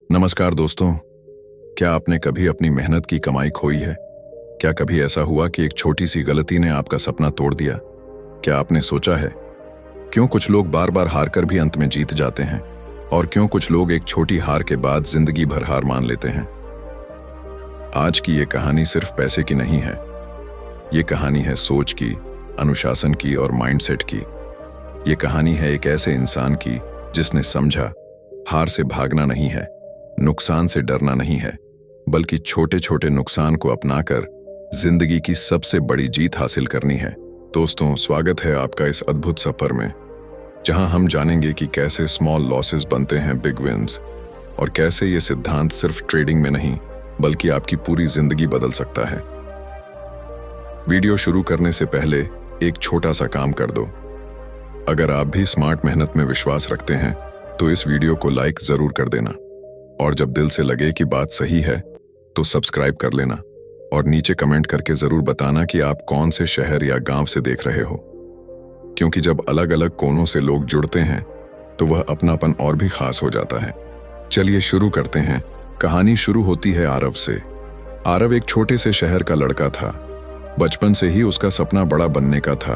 नमस्कार दोस्तों। क्या आपने कभी अपनी मेहनत की कमाई खोई है? क्या कभी ऐसा हुआ कि एक छोटी सी गलती ने आपका सपना तोड़ दिया? क्या आपने सोचा है क्यों कुछ लोग बार बार हार कर भी अंत में जीत जाते हैं, और क्यों कुछ लोग एक छोटी हार के बाद जिंदगी भर हार मान लेते हैं? आज की ये कहानी सिर्फ पैसे की नहीं है। ये कहानी है सोच की, अनुशासन की और माइंडसेट की। ये कहानी है एक ऐसे इंसान की जिसने समझा हार से भागना नहीं है, नुकसान से डरना नहीं है, बल्कि छोटे छोटे नुकसान को अपनाकर जिंदगी की सबसे बड़ी जीत हासिल करनी है। दोस्तों, स्वागत है आपका इस अद्भुत सफर में, जहां हम जानेंगे कि कैसे स्मॉल लॉसेस बनते हैं बिग विन्स, और कैसे ये सिद्धांत सिर्फ ट्रेडिंग में नहीं बल्कि आपकी पूरी जिंदगी बदल सकता है। वीडियो शुरू करने से पहले एक छोटा सा काम कर दो। अगर आप भी स्मार्ट मेहनत में विश्वास रखते हैं तो इस वीडियो को लाइक जरूर कर देना, और जब दिल से लगे कि बात सही है तो सब्सक्राइब कर लेना, और नीचे कमेंट करके जरूर बताना कि आप कौन से शहर या गांव से देख रहे हो, क्योंकि जब अलग अलग कोनों से लोग जुड़ते हैं तो वह अपनापन और भी खास हो जाता है। चलिए शुरू करते हैं। कहानी शुरू होती है आरव से। आरव एक छोटे से शहर का लड़का था। बचपन से ही उसका सपना बड़ा बनने का था।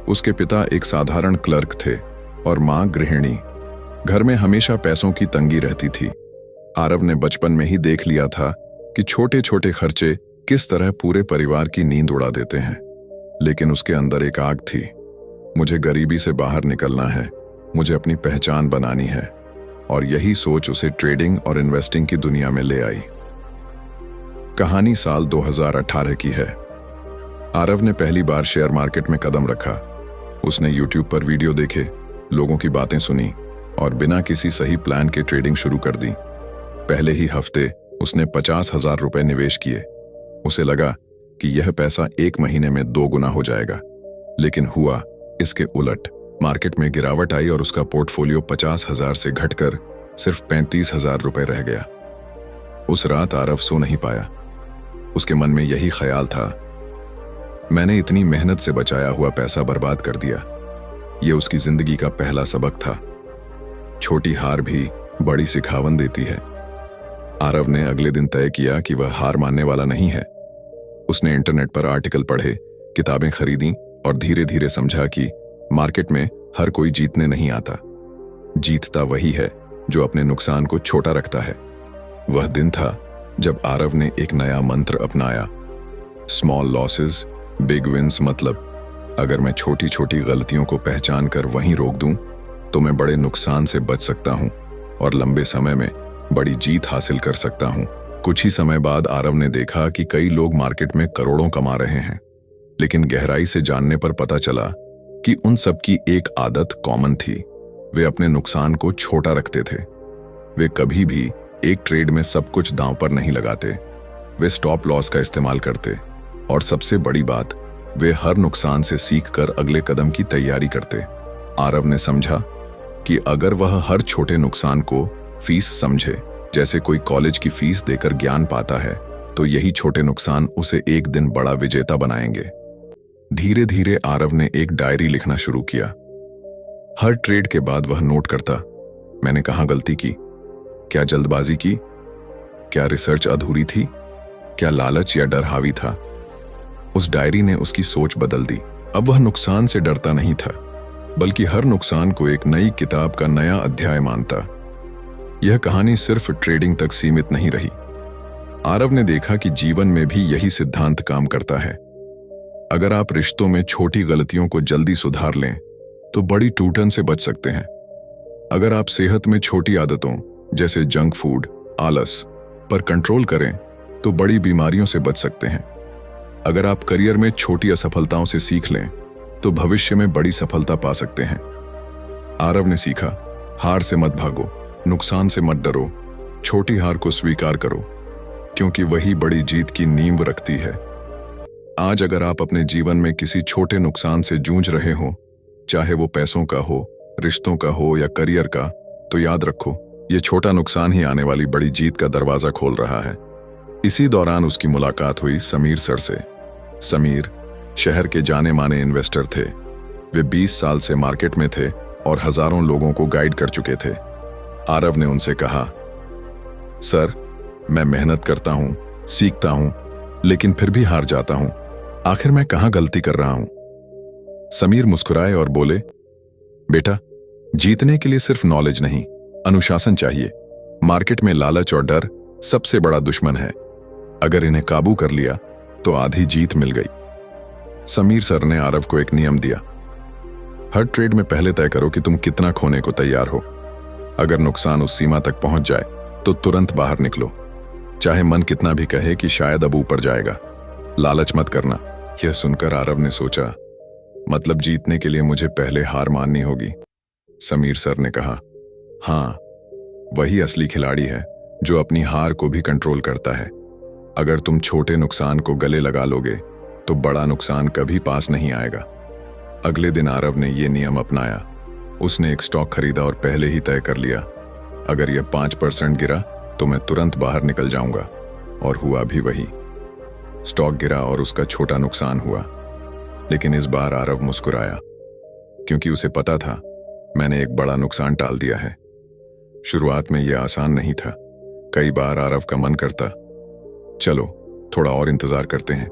उसके पिता एक साधारण क्लर्क थे और मां गृहिणी। घर में हमेशा पैसों की तंगी रहती थी। आरव ने बचपन में ही देख लिया था कि छोटे छोटे खर्चे किस तरह पूरे परिवार की नींद उड़ा देते हैं। लेकिन उसके अंदर एक आग थी। मुझे गरीबी से बाहर निकलना है, मुझे अपनी पहचान बनानी है, और यही सोच उसे ट्रेडिंग और इन्वेस्टिंग की दुनिया में ले आई। कहानी साल 2018 की है। आरव ने पहली बार शेयर मार्केट में कदम रखा। उसने यूट्यूब पर वीडियो देखे, लोगों की बातें सुनी और बिना किसी सही प्लान के ट्रेडिंग शुरू कर दी। पहले ही हफ्ते उसने 50,000 रुपए निवेश किए। उसे लगा कि यह पैसा एक महीने में 2 गुना हो जाएगा, लेकिन हुआ इसके उलट। मार्केट में गिरावट आई और उसका पोर्टफोलियो 50,000 से घटकर सिर्फ 35,000 रुपए रह गया। उस रात आरव सो नहीं पाया। उसके मन में यही ख्याल था, मैंने इतनी मेहनत से बचाया हुआ पैसा बर्बाद कर दिया। यह उसकी जिंदगी का पहला सबक था। छोटी हार भी बड़ी सिखावन देती है। आरव ने अगले दिन तय किया कि वह हार मानने वाला नहीं है। उसने इंटरनेट पर आर्टिकल पढ़े, किताबें खरीदी और धीरे धीरे समझा कि मार्केट में हर कोई जीतने नहीं आता। जीतता वही है जो अपने नुकसान को छोटा रखता है। वह दिन था जब आरव ने एक नया मंत्र अपनाया, स्मॉल लॉसेस बिग विन्स। मतलब अगर मैं छोटी छोटी गलतियों को पहचान कर वहीं रोक दूं तो मैं बड़े नुकसान से बच सकता हूं और लंबे समय में बड़ी जीत हासिल कर सकता हूं। कुछ ही समय बाद आरव ने देखा कि कई लोग मार्केट में करोड़ों कमा रहे हैं, लेकिन गहराई से जानने पर पता चला कि उन सब की एक आदत कॉमन थी। वे अपने नुकसान को छोटा रखते थे। वे कभी भी एक ट्रेड में सब कुछ दांव पर नहीं लगाते। वे स्टॉप लॉस का इस्तेमाल करते, और सबसे बड़ी बात, वे हर नुकसान से सीखकर अगले कदम की तैयारी करते। आरव ने समझा कि अगर वह हर छोटे नुकसान को फीस समझे, जैसे कोई कॉलेज की फीस देकर ज्ञान पाता है, तो यही छोटे नुकसान उसे एक दिन बड़ा विजेता बनाएंगे। धीरे धीरे आरव ने एक डायरी लिखना शुरू किया। हर ट्रेड के बाद वह नोट करता, मैंने कहां गलती की, क्या जल्दबाजी की, क्या रिसर्च अधूरी थी, क्या लालच या डर हावी था। उस डायरी ने उसकी सोच बदल दी। अब वह नुकसान से डरता नहीं था, बल्कि हर नुकसान को एक नई किताब का नया अध्याय मानता। यह कहानी सिर्फ ट्रेडिंग तक सीमित नहीं रही। आरव ने देखा कि जीवन में भी यही सिद्धांत काम करता है। अगर आप रिश्तों में छोटी गलतियों को जल्दी सुधार लें तो बड़ी टूटन से बच सकते हैं। अगर आप सेहत में छोटी आदतों जैसे जंक फूड, आलस पर कंट्रोल करें तो बड़ी बीमारियों से बच सकते हैं। अगर आप करियर में छोटी असफलताओं से सीख लें तो भविष्य में बड़ी सफलता पा सकते हैं। आरव ने सीखा, हार से मत भागो, नुकसान से मत डरो, छोटी हार को स्वीकार करो, क्योंकि वही बड़ी जीत की नींव रखती है। आज अगर आप अपने जीवन में किसी छोटे नुकसान से जूझ रहे हो, चाहे वो पैसों का हो, रिश्तों का हो या करियर का, तो याद रखो, ये छोटा नुकसान ही आने वाली बड़ी जीत का दरवाजा खोल रहा है। इसी दौरान उसकी मुलाकात हुई समीर सर से। समीर शहर के जाने माने इन्वेस्टर थे। वे 20 साल से मार्केट में थे और हजारों लोगों को गाइड कर चुके थे। आरव ने उनसे कहा, सर, मैं मेहनत करता हूं, सीखता हूं, लेकिन फिर भी हार जाता हूं। आखिर मैं कहां गलती कर रहा हूं? समीर मुस्कुराए और बोले, बेटा, जीतने के लिए सिर्फ नॉलेज नहीं, अनुशासन चाहिए। मार्केट में लालच और डर सबसे बड़ा दुश्मन है। अगर इन्हें काबू कर लिया तो आधी जीत मिल गई। समीर सर ने आरव को एक नियम दिया। हर ट्रेड में पहले तय करो कि तुम कितना खोने को तैयार हो। अगर नुकसान उस सीमा तक पहुंच जाए तो तुरंत बाहर निकलो, चाहे मन कितना भी कहे कि शायद अब ऊपर जाएगा। लालच मत करना। यह सुनकर आरव ने सोचा, मतलब जीतने के लिए मुझे पहले हार माननी होगी। समीर सर ने कहा, हाँ, वही असली खिलाड़ी है जो अपनी हार को भी कंट्रोल करता है। अगर तुम छोटे नुकसान को गले लगा लोगे तो बड़ा नुकसान कभी पास नहीं आएगा। अगले दिन आरव ने यह नियम अपनाया। उसने एक स्टॉक खरीदा और पहले ही तय कर लिया, अगर यह 5% गिरा तो मैं तुरंत बाहर निकल जाऊंगा। और हुआ भी वही। स्टॉक गिरा और उसका छोटा नुकसान हुआ, लेकिन इस बार आरव मुस्कुराया, क्योंकि उसे पता था मैंने एक बड़ा नुकसान टाल दिया है। शुरुआत में यह आसान नहीं था। कई बार आरव का मन करता, चलो थोड़ा और इंतजार करते हैं,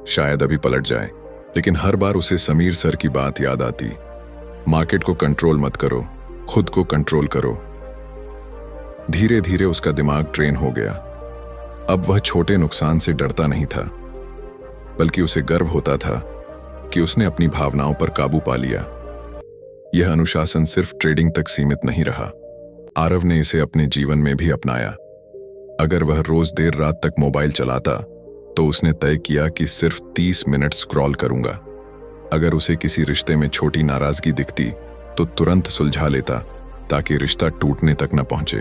शायद अभी पलट जाए। लेकिन हर बार उसे समीर सर की बात याद आती, मार्केट को कंट्रोल मत करो, खुद को कंट्रोल करो। धीरे धीरे उसका दिमाग ट्रेन हो गया। अब वह छोटे नुकसान से डरता नहीं था, बल्कि उसे गर्व होता था कि उसने अपनी भावनाओं पर काबू पा लिया। यह अनुशासन सिर्फ ट्रेडिंग तक सीमित नहीं रहा। आरव ने इसे अपने जीवन में भी अपनाया। अगर वह रोज देर रात तक मोबाइल चलाता तो उसने तय किया कि सिर्फ 30 मिनट स्क्रॉल करूंगा। अगर उसे किसी रिश्ते में छोटी नाराजगी दिखती तो तुरंत सुलझा लेता, ताकि रिश्ता टूटने तक न पहुंचे।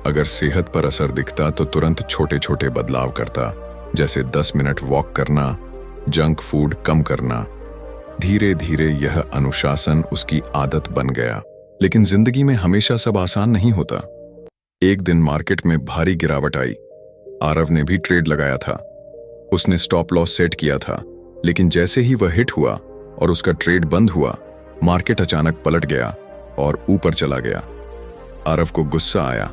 अगर सेहत पर असर दिखता तो तुरंत छोटे छोटे बदलाव करता, जैसे 10 मिनट वॉक करना, जंक फूड कम करना। धीरे धीरे यह अनुशासन उसकी आदत बन गया। लेकिन जिंदगी में हमेशा सब आसान नहीं होता। एक दिन मार्केट में भारी गिरावट आई। आरव ने भी ट्रेड लगाया था। उसने स्टॉप लॉस सेट किया था, लेकिन जैसे ही वह हिट हुआ और उसका ट्रेड बंद हुआ, मार्केट अचानक पलट गया और ऊपर चला गया। आरव को गुस्सा आया।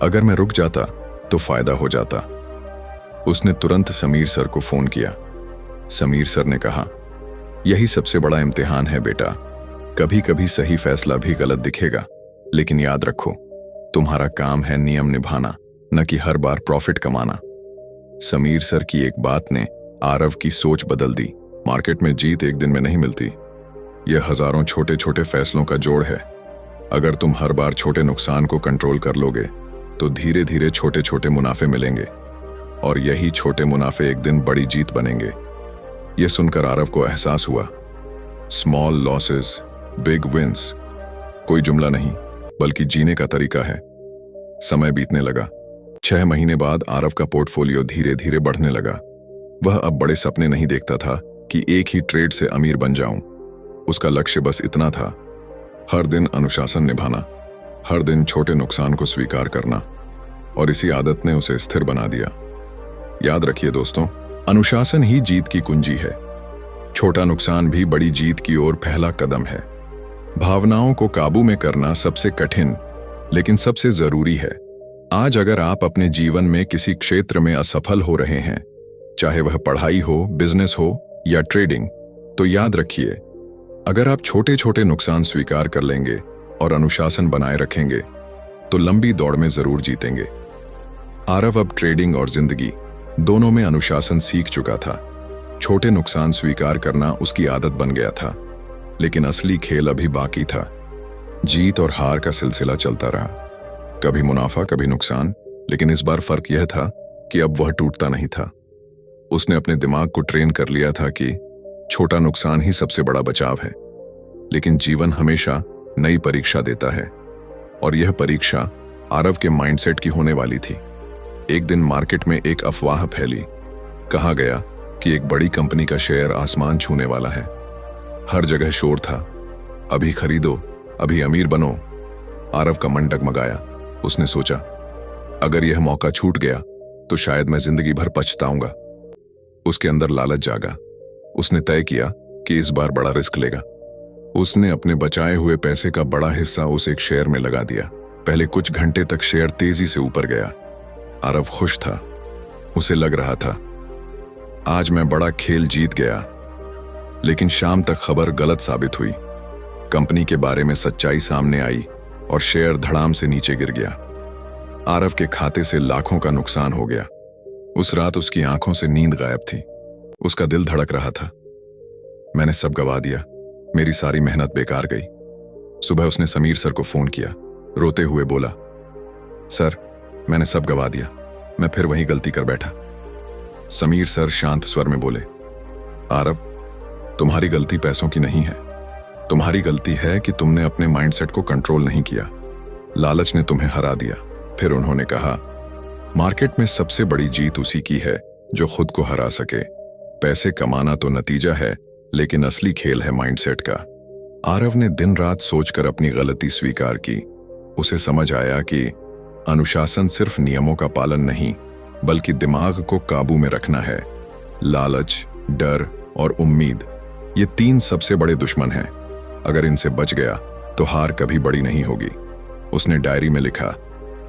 अगर मैं रुक जाता तो फायदा हो जाता। उसने तुरंत समीर सर को फोन किया। समीर सर ने कहा, यही सबसे बड़ा इम्तिहान है बेटा। कभी कभी सही फैसला भी गलत दिखेगा, लेकिन याद रखो, तुम्हारा काम है नियम निभाना, न कि हर बार प्रॉफिट कमाना। समीर सर की एक बात ने आरव की सोच बदल दी। मार्केट में जीत एक दिन में नहीं मिलती, यह हजारों छोटे छोटे फैसलों का जोड़ है। अगर तुम हर बार छोटे नुकसान को कंट्रोल कर लोगे तो धीरे धीरे छोटे छोटे मुनाफे मिलेंगे, और यही छोटे मुनाफे एक दिन बड़ी जीत बनेंगे। यह सुनकर आरव को एहसास हुआ, स्मॉल लॉसेस बिग विंस कोई जुमला नहीं, बल्कि जीने का तरीका है। समय बीतने लगा। 6 महीने बाद आरव का पोर्टफोलियो धीरे धीरे बढ़ने लगा। वह अब बड़े सपने नहीं देखता था कि एक ही ट्रेड से अमीर बन जाऊं। उसका लक्ष्य बस इतना था, हर दिन अनुशासन निभाना, हर दिन छोटे नुकसान को स्वीकार करना, और इसी आदत ने उसे स्थिर बना दिया। याद रखिए दोस्तों, अनुशासन ही जीत की कुंजी है। छोटा नुकसान भी बड़ी जीत की ओर पहला कदम है। भावनाओं को काबू में करना सबसे कठिन, लेकिन सबसे जरूरी है। आज अगर आप अपने जीवन में किसी क्षेत्र में असफल हो रहे हैं, चाहे वह पढ़ाई हो, बिजनेस हो या ट्रेडिंग, तो याद रखिए, अगर आप छोटे छोटे नुकसान स्वीकार कर लेंगे और अनुशासन बनाए रखेंगे तो लंबी दौड़ में जरूर जीतेंगे। आरव अब ट्रेडिंग और जिंदगी दोनों में अनुशासन सीख चुका था। छोटे नुकसान स्वीकार करना उसकी आदत बन गया था, लेकिन असली खेल अभी बाकी था। जीत और हार का सिलसिला चलता रहा, कभी मुनाफा कभी नुकसान, लेकिन इस बार फर्क यह था कि अब वह टूटता नहीं था। उसने अपने दिमाग को ट्रेन कर लिया था कि छोटा नुकसान ही सबसे बड़ा बचाव है। लेकिन जीवन हमेशा नई परीक्षा देता है, और यह परीक्षा आरव के माइंडसेट की होने वाली थी। एक दिन मार्केट में एक अफवाह फैली। कहा गया कि एक बड़ी कंपनी का शेयर आसमान छूने वाला है। हर जगह शोर था, अभी खरीदो, अभी अमीर बनो। आरव का मन डगमगाया। उसने सोचा, अगर यह मौका छूट गया तो शायद मैं जिंदगी भर पछताऊंगा। उसके अंदर लालच जागा। उसने तय किया कि इस बार बड़ा रिस्क लेगा। उसने अपने बचाए हुए पैसे का बड़ा हिस्सा उस एक शेयर में लगा दिया। पहले कुछ घंटे तक शेयर तेजी से ऊपर गया। आरव खुश था। उसे लग रहा था आज मैं बड़ा खेल जीत गया। लेकिन शाम तक खबर गलत साबित हुई। कंपनी के बारे में सच्चाई सामने आई और शेयर धड़ाम से नीचे गिर गया। आरव के खाते से लाखों का नुकसान हो गया। उस रात उसकी आंखों से नींद गायब थी। उसका दिल धड़क रहा था। मैंने सब गवा दिया, मेरी सारी मेहनत बेकार गई। सुबह उसने समीर सर को फोन किया। रोते हुए बोला, सर मैंने सब गवा दिया, मैं फिर वही गलती कर बैठा। समीर सर शांत स्वर में बोले, आरव तुम्हारी गलती पैसों की नहीं है, तुम्हारी गलती है कि तुमने अपने माइंडसेट को कंट्रोल नहीं किया। लालच ने तुम्हें हरा दिया। फिर उन्होंने कहा, मार्केट में सबसे बड़ी जीत उसी की है जो खुद को हरा सके। पैसे कमाना तो नतीजा है, लेकिन असली खेल है माइंडसेट का। आरव ने दिन रात सोचकर अपनी गलती स्वीकार की। उसे समझ आया कि अनुशासन सिर्फ नियमों का पालन नहीं, बल्कि दिमाग को काबू में रखना है। लालच, डर और उम्मीद, ये तीन सबसे बड़े दुश्मन हैं। अगर इनसे बच गया तो हार कभी बड़ी नहीं होगी। उसने डायरी में लिखा,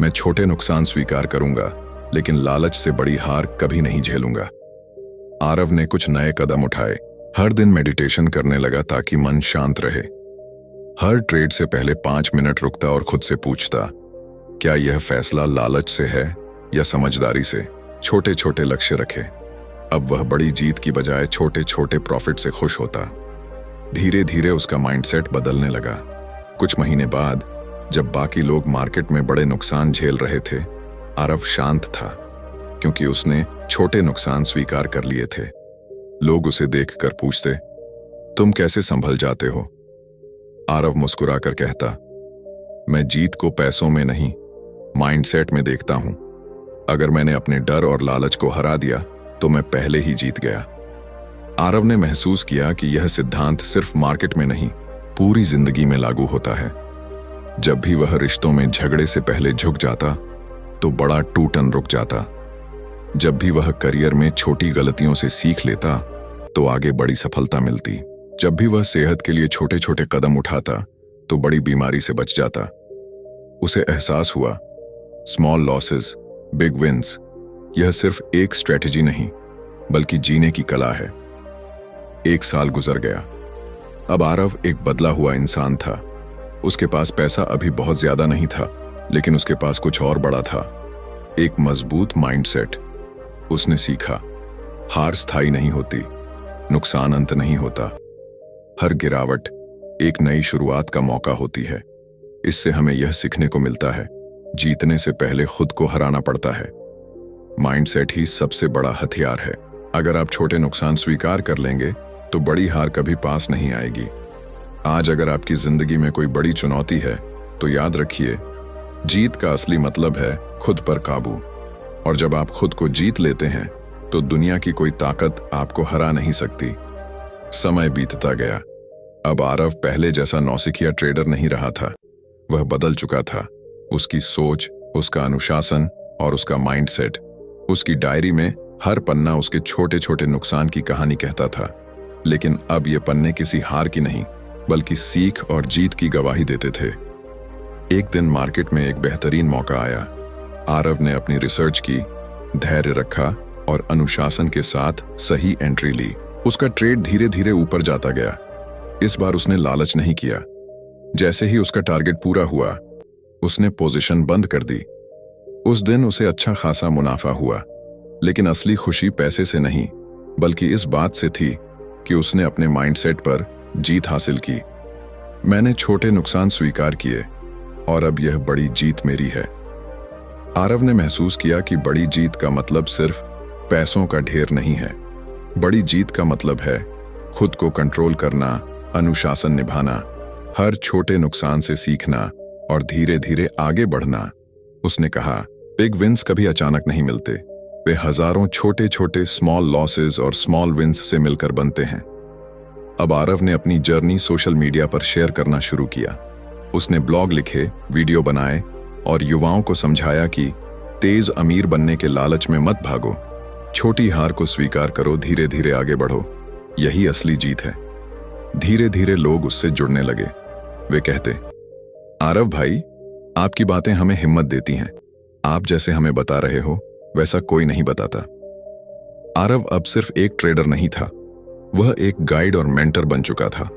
मैं छोटे नुकसान स्वीकार करूंगा, लेकिन लालच से बड़ी हार कभी नहीं झेलूंगा। आरव ने कुछ नए कदम उठाए। हर दिन मेडिटेशन करने लगा ताकि मन शांत रहे। हर ट्रेड से पहले 5 मिनट रुकता और खुद से पूछता, क्या यह फैसला लालच से है या समझदारी से। छोटे छोटे लक्ष्य रखे। अब वह बड़ी जीत की बजाय छोटे छोटे प्रॉफिट से खुश होता। धीरे धीरे उसका माइंडसेट बदलने लगा। कुछ महीने बाद जब बाकी लोग मार्केट में बड़े नुकसान झेल रहे थे, आरव शांत था, क्योंकि उसने छोटे नुकसान स्वीकार कर लिए थे। लोग उसे देखकर पूछते, तुम कैसे संभल जाते हो। आरव मुस्कुराकर कहता, मैं जीत को पैसों में नहीं, माइंडसेट में देखता हूं। अगर मैंने अपने डर और लालच को हरा दिया तो मैं पहले ही जीत गया। आरव ने महसूस किया कि यह सिद्धांत सिर्फ मार्केट में नहीं, पूरी जिंदगी में लागू होता है। जब भी वह रिश्तों में झगड़े से पहले झुक जाता तो बड़ा टूटन रुक जाता। जब भी वह करियर में छोटी गलतियों से सीख लेता तो आगे बड़ी सफलता मिलती। जब भी वह सेहत के लिए छोटे छोटे कदम उठाता तो बड़ी बीमारी से बच जाता। उसे एहसास हुआ, स्मॉल लॉसेस बिग विंस, यह सिर्फ एक स्ट्रेटजी नहीं बल्कि जीने की कला है। 1 साल गुजर गया। अब आरव एक बदला हुआ इंसान था। उसके पास पैसा अभी बहुत ज्यादा नहीं था, लेकिन उसके पास कुछ और बड़ा था, एक मजबूत माइंडसेट। उसने सीखा, हार स्थायी नहीं होती, नुकसान अंत नहीं होता। हर गिरावट एक नई शुरुआत का मौका होती है। इससे हमें यह सीखने को मिलता है, जीतने से पहले खुद को हराना पड़ता है। माइंडसेट ही सबसे बड़ा हथियार है। अगर आप छोटे नुकसान स्वीकार कर लेंगे तो बड़ी हार कभी पास नहीं आएगी। आज अगर आपकी जिंदगी में कोई बड़ी चुनौती है तो याद रखिए, जीत का असली मतलब है खुद पर काबू। और जब आप खुद को जीत लेते हैं तो दुनिया की कोई ताकत आपको हरा नहीं सकती। समय बीतता गया। अब आरव पहले जैसा नौसिखिया ट्रेडर नहीं रहा था। वह बदल चुका था। उसकी सोच, उसका अनुशासन और उसका माइंडसेट। उसकी डायरी में हर पन्ना उसके छोटे छोटे नुकसान की कहानी कहता था। लेकिन अब ये पन्ने किसी हार की नहीं, बल्कि सीख और जीत की गवाही देते थे। एक दिन मार्केट में एक बेहतरीन मौका आया। आरव ने अपनी रिसर्च की, धैर्य रखा और अनुशासन के साथ सही एंट्री ली। उसका ट्रेड धीरे धीरे ऊपर जाता गया। इस बार उसने लालच नहीं किया। जैसे ही उसका टारगेट पूरा हुआ, उसने पोजीशन बंद कर दी। उस दिन उसे अच्छा खासा मुनाफा हुआ, लेकिन असली खुशी पैसे से नहीं, बल्कि इस बात से थी कि उसने अपने माइंडसेट पर जीत हासिल की। मैंने छोटे नुकसान स्वीकार किए और अब यह बड़ी जीत मेरी है। आरव ने महसूस किया कि बड़ी जीत का मतलब सिर्फ पैसों का ढेर नहीं है। बड़ी जीत का मतलब है खुद को कंट्रोल करना, अनुशासन निभाना, हर छोटे नुकसान से सीखना और धीरे धीरे आगे बढ़ना। उसने कहा, बिग विंस कभी अचानक नहीं मिलते, वे हजारों छोटे छोटे स्मॉल लॉसेस और स्मॉल विंस से मिलकर बनते हैं। अब आरव ने अपनी जर्नी सोशल मीडिया पर शेयर करना शुरू किया। उसने ब्लॉग लिखे, वीडियो बनाए और युवाओं को समझाया कि तेज अमीर बनने के लालच में मत भागो, छोटी हार को स्वीकार करो, धीरे धीरे आगे बढ़ो, यही असली जीत है। धीरे धीरे लोग उससे जुड़ने लगे। वे कहते, आरव भाई, आपकी बातें हमें हिम्मत देती हैं। आप जैसे हमें बता रहे हो वैसा कोई नहीं बताता। आरव अब सिर्फ एक ट्रेडर नहीं था, वह एक गाइड और मेंटर बन चुका था।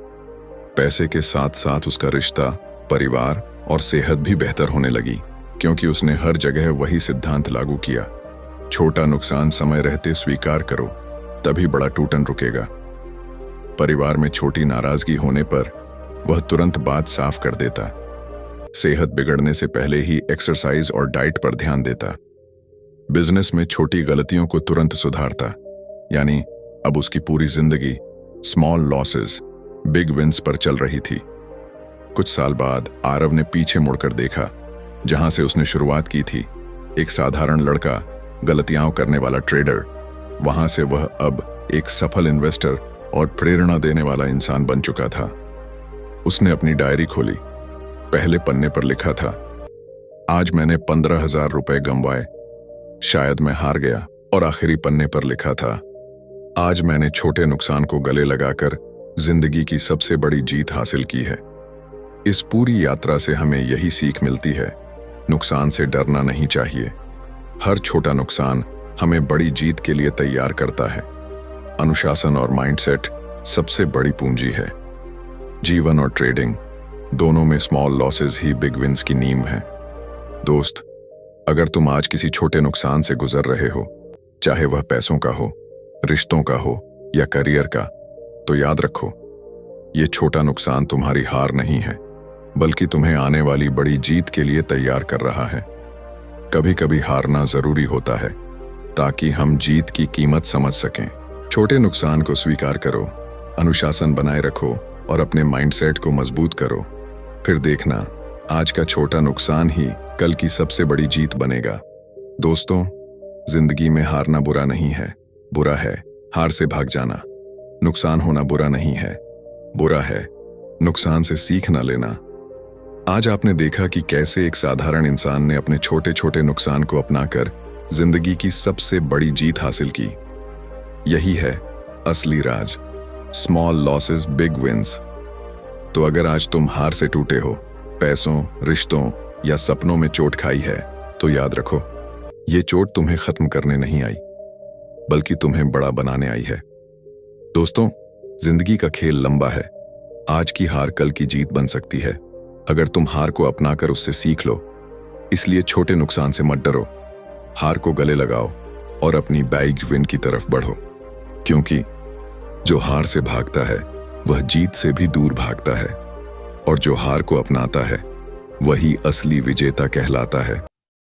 पैसे के साथ साथ उसका रिश्ता, परिवार और सेहत भी बेहतर होने लगी, क्योंकि उसने हर जगह वही सिद्धांत लागू किया। छोटा नुकसान समय रहते स्वीकार करो, तभी बड़ा टूटन रुकेगा। परिवार में छोटी नाराजगी होने पर वह तुरंत बात साफ कर देता। सेहत बिगड़ने से पहले ही एक्सरसाइज और डाइट पर ध्यान देता। बिजनेस में छोटी गलतियों को तुरंत सुधारता। यानी अब उसकी पूरी जिंदगी स्मॉल लॉसेस बिग विंस पर चल रही थी। कुछ साल बाद आरव ने पीछे मुड़कर देखा, जहां से उसने शुरुआत की थी। एक साधारण लड़का, गलतियां करने वाला ट्रेडर, वहां से वह अब एक सफल इन्वेस्टर और प्रेरणा देने वाला इंसान बन चुका था। उसने अपनी डायरी खोली। पहले पन्ने पर लिखा था, आज मैंने 15,000 रुपए गंवाए, शायद मैं हार गया। और आखिरी पन्ने पर लिखा था, आज मैंने छोटे नुकसान को गले लगाकर जिंदगी की सबसे बड़ी जीत हासिल की है। इस पूरी यात्रा से हमें यही सीख मिलती है, नुकसान से डरना नहीं चाहिए। हर छोटा नुकसान हमें बड़ी जीत के लिए तैयार करता है। अनुशासन और माइंडसेट सबसे बड़ी पूंजी है। जीवन और ट्रेडिंग दोनों में स्मॉल लॉसेस ही बिग विंस की नींव हैं। दोस्त, अगर तुम आज किसी छोटे नुकसान से गुजर रहे हो, चाहे वह पैसों का हो, रिश्तों का हो या करियर का, तो याद रखो, ये छोटा नुकसान तुम्हारी हार नहीं है, बल्कि तुम्हें आने वाली बड़ी जीत के लिए तैयार कर रहा है। कभी कभी हारना जरूरी होता है, ताकि हम जीत की कीमत समझ सकें। छोटे नुकसान को स्वीकार करो, अनुशासन बनाए रखो और अपने माइंडसेट को मजबूत करो। फिर देखना, आज का छोटा नुकसान ही कल की सबसे बड़ी जीत बनेगा। दोस्तों, जिंदगी में हारना बुरा नहीं है, बुरा है हार से भाग जाना। नुकसान होना बुरा नहीं है, बुरा है नुकसान से सीख न लेना। आज आपने देखा कि कैसे एक साधारण इंसान ने अपने छोटे छोटे नुकसान को अपनाकर जिंदगी की सबसे बड़ी जीत हासिल की। यही है असली राज, स्मॉल लॉसेस बिग विंस। तो अगर आज तुम हार से टूटे हो, पैसों, रिश्तों या सपनों में चोट खाई है, तो याद रखो, ये चोट तुम्हें खत्म करने नहीं आई, बल्कि तुम्हें बड़ा बनाने आई है। दोस्तों, जिंदगी का खेल लंबा है। आज की हार कल की जीत बन सकती है, अगर तुम हार को अपनाकर उससे सीख लो। इसलिए छोटे नुकसान से मत डरो, हार को गले लगाओ और अपनी बिग विन की तरफ बढ़ो। क्योंकि जो हार से भागता है वह जीत से भी दूर भागता है, और जो हार को अपनाता है वही असली विजेता कहलाता है।